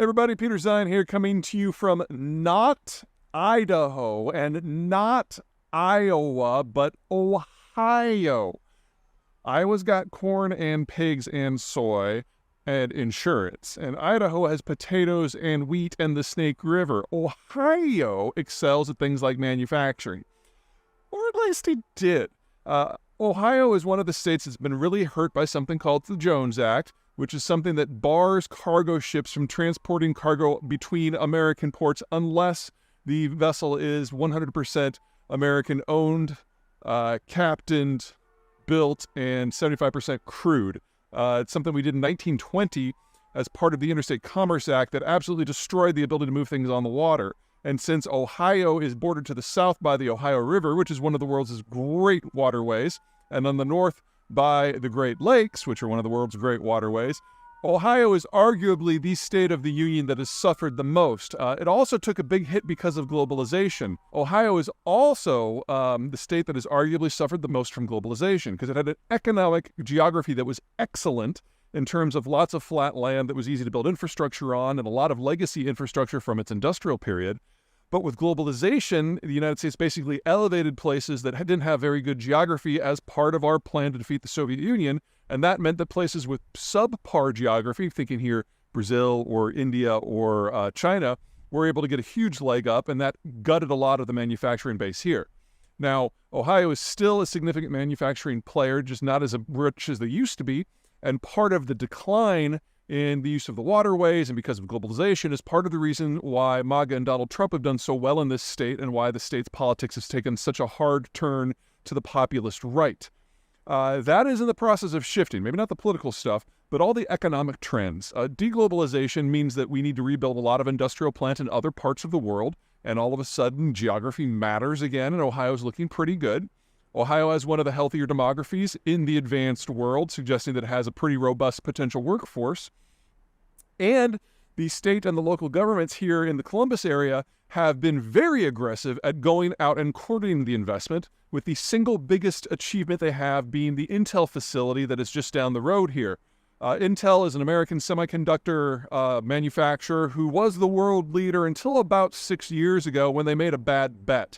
Everybody, Peter Zeihan here, coming to you from not Idaho and not Iowa, but Ohio. Iowa's got corn and pigs and soy and insurance, and Idaho has potatoes and wheat and the Snake River. Ohio excels at things like manufacturing, or at least it did. Ohio is one of the states that's been really hurt by something called the Jones Act, which is something that bars cargo ships from transporting cargo between American ports unless the vessel is 100% American-owned, captained, built, and 75% crewed. It's something we did in 1920 as part of the Interstate Commerce Act that absolutely destroyed the ability to move things on the water. And since Ohio is bordered to the south by the Ohio River, which is one of the world's great waterways, and on the north by the Great Lakes, which are one of the world's great waterways, Ohio is arguably the state of the union that has suffered the most. It also took a big hit because of globalization. Ohio is also the state that has arguably suffered the most from globalization because it had an economic geography that was excellent in terms of lots of flat land that was easy to build infrastructure on and a lot of legacy infrastructure from its industrial period. But with globalization, the United States basically elevated places that didn't have very good geography as part of our plan to defeat the Soviet Union. And that meant that places with subpar geography, thinking here Brazil or India or China, were able to get a huge leg up, and that gutted a lot of the manufacturing base here. Now, Ohio is still a significant manufacturing player, just not as rich as they used to be. And part of the decline in the use of the waterways and because of globalization is part of the reason why MAGA and Donald Trump have done so well in this state and why the state's politics has taken such a hard turn to the populist right. That is in the process of shifting, maybe not the political stuff, but all the economic trends. Deglobalization means that we need to rebuild a lot of industrial plant in other parts of the world, and all of a sudden geography matters again, and Ohio's looking pretty good. Ohio has one of the healthier demographies in the advanced world, suggesting that it has a pretty robust potential workforce. And the state and the local governments here in the Columbus area have been very aggressive at going out and courting the investment, with the single biggest achievement they have being the Intel facility that is just down the road here. Intel is an American semiconductor manufacturer who was the world leader until about 6 years ago when they made a bad bet.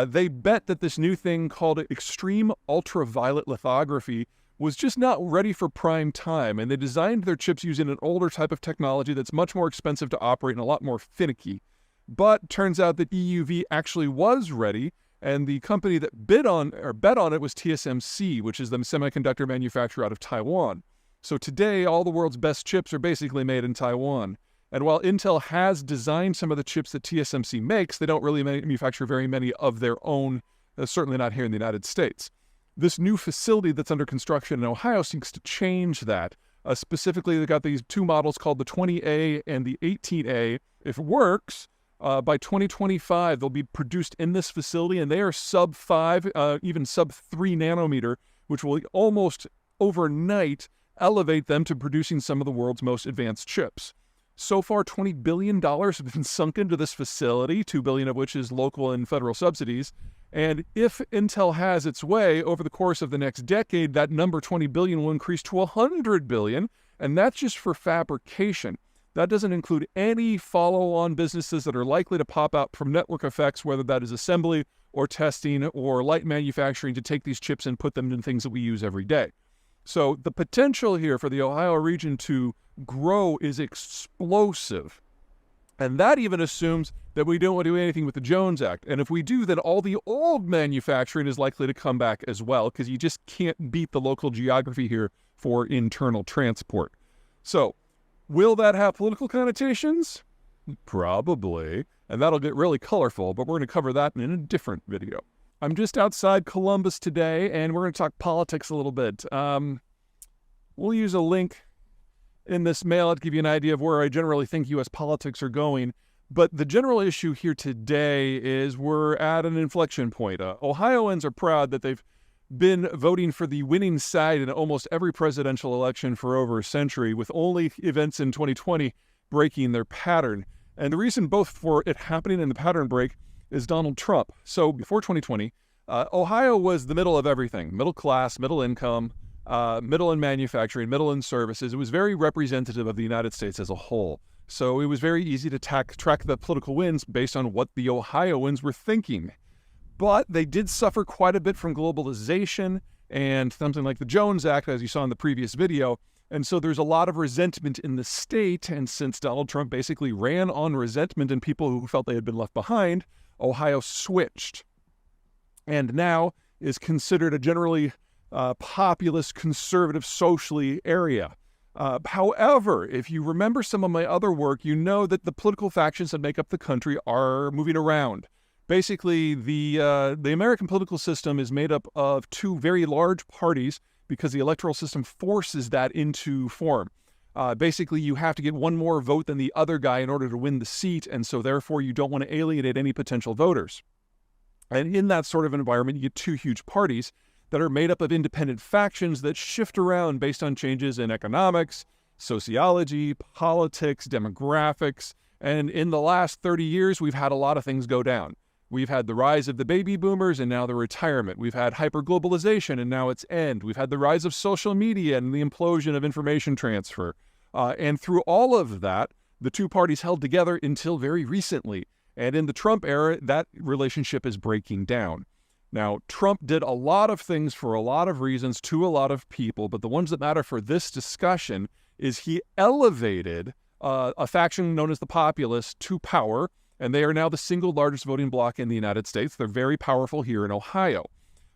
They bet that this new thing called extreme ultraviolet lithography was just not ready for prime time, and they designed their chips using an older type of technology that's much more expensive to operate and a lot more finicky. But turns out that EUV actually was ready, and the company that bet on it was TSMC, which is the semiconductor manufacturer out of Taiwan. So today, all the world's best chips are basically made in Taiwan. And while Intel has designed some of the chips that TSMC makes, they don't really manufacture very many of their own, certainly not here in the United States. This new facility that's under construction in Ohio seeks to change that. Specifically, they've got these two models called the 20A and the 18A. If it works, by 2025, they'll be produced in this facility, and they are sub-5, even sub-3 nanometer, which will almost overnight elevate them to producing some of the world's most advanced chips. So far, $20 billion have been sunk into this facility, $2 billion of which is local and federal subsidies. And if Intel has its way over the course of the next decade, that number $20 billion will increase to $100 billion, and that's just for fabrication. That doesn't include any follow-on businesses that are likely to pop out from network effects, whether that is assembly or testing or light manufacturing to take these chips and put them in things that we use every day. So the potential here for the Ohio region to grow is explosive. And that even assumes that we don't want to do anything with the Jones Act. And if we do, then all the old manufacturing is likely to come back as well, because you just can't beat the local geography here for internal transport. So, will that have political connotations? Probably. And that'll get really colorful, but we're going to cover that in a different video. I'm just outside Columbus today, and we're going to talk politics a little bit. We'll use a link in this mail to give you an idea of where I generally think U.S. politics are going. But the general issue here today is we're at an inflection point. Ohioans are proud that they've been voting for the winning side in almost every presidential election for over a century, with only events in 2020 breaking their pattern. And the reason both for it happening and the pattern break is Donald Trump. So before 2020, Ohio was the middle of everything: middle class, middle income, middle in manufacturing, middle in services. It was very representative of the United States as a whole. So it was very easy to track the political winds based on what the Ohioans were thinking. But they did suffer quite a bit from globalization and something like the Jones Act, as you saw in the previous video. And so there's a lot of resentment in the state. And since Donald Trump basically ran on resentment and people who felt they had been left behind, Ohio switched. And now is considered a generally populist, conservative, socially area. However, if you remember some of my other work, you know that the political factions that make up the country are moving around. Basically, the American political system is made up of two very large parties because the electoral system forces that into form. Basically, you have to get one more vote than the other guy in order to win the seat, and so therefore you don't want to alienate any potential voters. And in that sort of environment, you get two huge parties that are made up of independent factions that shift around based on changes in economics, sociology, politics, demographics. And in the last 30 years, we've had a lot of things go down. We've had the rise of the baby boomers and now the retirement. We've had hyperglobalization and now its end. We've had the rise of social media and the implosion of information transfer. And through all of that, the two parties held together until very recently. And in the Trump era, that relationship is breaking down. Now, Trump did a lot of things for a lot of reasons to a lot of people, but the ones that matter for this discussion is he elevated a faction known as the populists to power, and they are now the single largest voting bloc in the United States. They're very powerful here in Ohio.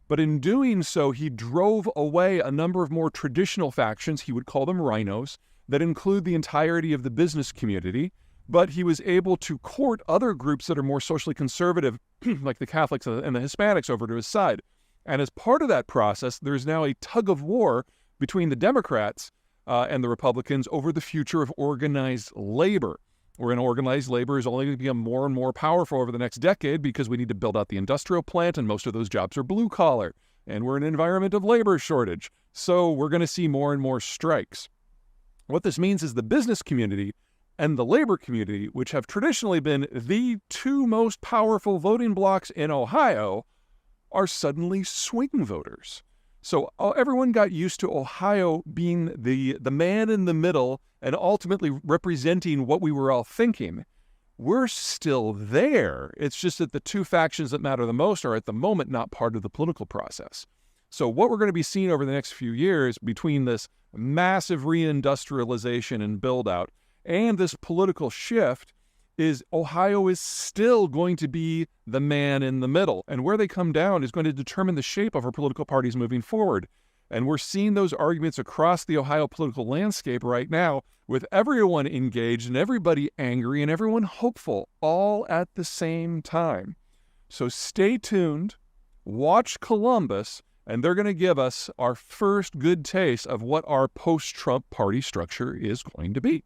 But in doing so, he drove away a number of more traditional factions, he would call them rhinos, that include the entirety of the business community. But he was able to court other groups that are more socially conservative, like the Catholics and the Hispanics, over to his side. And as part of that process, there's now a tug of war between the Democrats and the Republicans over the future of organized labor, wherein organized labor is only going to become more and more powerful over the next decade because we need to build out the industrial plant, and most of those jobs are blue collar. And we're in an environment of labor shortage. So we're going to see more and more strikes. What this means is the business community and the labor community, which have traditionally been the two most powerful voting blocs in Ohio, are suddenly swing voters. So everyone got used to Ohio being the man in the middle and ultimately representing what we were all thinking. We're still there. It's just that the two factions that matter the most are at the moment not part of the political process. So what we're going to be seeing over the next few years between this massive reindustrialization and build-out and this political shift is Ohio is still going to be the man in the middle. And where they come down is going to determine the shape of our political parties moving forward. And we're seeing those arguments across the Ohio political landscape right now with everyone engaged and everybody angry and everyone hopeful all at the same time. So stay tuned, watch Columbus, and they're going to give us our first good taste of what our post-Trump party structure is going to be.